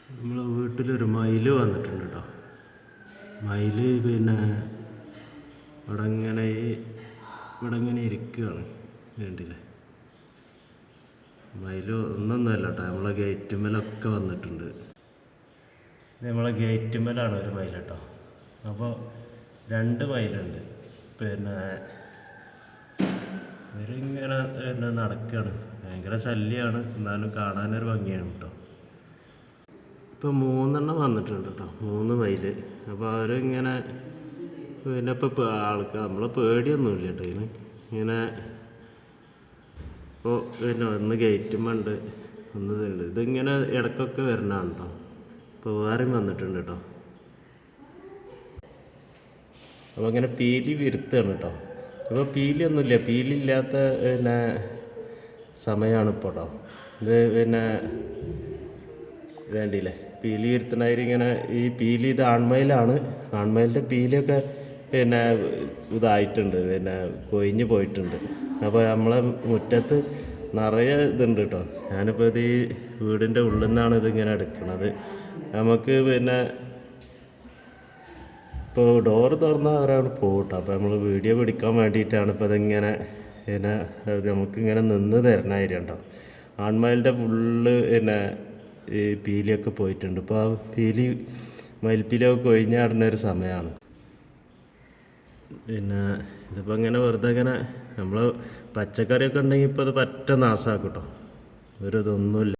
നമ്മളെ വീട്ടിലൊരു മയിൽ വന്നിട്ടുണ്ട് കേട്ടോ. മയിൽ പിന്നെ ഇവിടെ ഇങ്ങനെ ഇരിക്കുകയാണ്. വേണ്ടില്ലേ, മയിൽ ഒന്നൊന്നുമല്ല കേട്ടോ, നമ്മളെ ഗേറ്റുമ്മലൊക്കെ വന്നിട്ടുണ്ട്. നമ്മളെ ഗേറ്റുമ്മലാണ് ഒരു മയിൽ കേട്ടോ. അപ്പോൾ 2 മയിലുണ്ട്. പിന്നെ ഇവരിങ്ങനെ നടക്കുകയാണ്. ഭയങ്കര ശല്യമാണ്, എന്നാലും കാണാനൊരു ഭംഗിയാണ് കേട്ടോ. ഇപ്പോൾ 3 എണ്ണം വന്നിട്ടുണ്ട് കേട്ടോ, 3 മയിൽ. അപ്പോൾ അവരിങ്ങനെ പിന്നെ ഇപ്പോൾ നമ്മളെ പേടിയൊന്നുമില്ല കേട്ടോ ഇതിന്. ഇങ്ങനെ ഇപ്പോൾ പിന്നെ ഒന്ന് ഗേറ്റുമുണ്ട്, ഒന്ന് ഇതുണ്ട്. ഇതിങ്ങനെ ഇടയ്ക്കൊക്കെ വരണതാണ് കേട്ടോ. ഇപ്പോൾ വേറെയും വന്നിട്ടുണ്ട് കേട്ടോ. അപ്പോൾ ഇങ്ങനെ പീലി വിരുത്താണ് കേട്ടോ. അപ്പോൾ പീലിയൊന്നുമില്ല, പീലില്ലാത്ത പിന്നെ സമയമാണ് ഇപ്പോൾ കേട്ടോ. ഇത് പിന്നെ വേണ്ടിയില്ലേ, പീലി ഇരുത്തണായി ഇങ്ങനെ. ഈ പീലി ഇത് ആൺമയിലാണ്. ആൺമയിലിൻ്റെ പീലിയൊക്കെ പിന്നെ ഇതായിട്ടുണ്ട്, പിന്നെ കൊഴിഞ്ഞ് പോയിട്ടുണ്ട്. അപ്പോൾ നമ്മളെ മുറ്റത്ത് നിറയെ ഇതുണ്ട് കേട്ടോ. ഞാനിപ്പോൾ ഇത് ഈ വീടിൻ്റെ ഉള്ളിൽ നിന്നാണ് ഇതിങ്ങനെ എടുക്കുന്നത്. നമുക്ക് പിന്നെ ഇപ്പോൾ ഡോറ് തുറന്നാൽ അവരവിടെ പോകും കേട്ടോ. അപ്പോൾ നമ്മൾ വീഡിയോ പിടിക്കാൻ വേണ്ടിയിട്ടാണ് ഇപ്പോൾ ഇതിങ്ങനെ പിന്നെ നമുക്കിങ്ങനെ നിന്ന് തരണമായിരുന്നു കേട്ടോ. ആൺമയിലിൻ്റെ ഫുള്ള് പിന്നെ ഈ പീലിയൊക്കെ പോയിട്ടുണ്ട്. ഇപ്പോൾ ആ മയിൽപ്പീലിയൊക്കെ കൊഴിഞ്ഞാടുന്ന ഒരു സമയമാണ്. പിന്നെ ഇതിപ്പോൾ ഇങ്ങനെ വെറുതെ ഇങ്ങനെ നമ്മൾ പച്ചക്കറിയൊക്കെ ഉണ്ടെങ്കിൽ ഇപ്പോൾ ഇത് പറ്റ നാശമാക്കും കേട്ടോ. ഒരു ഇതൊന്നുമില്ല.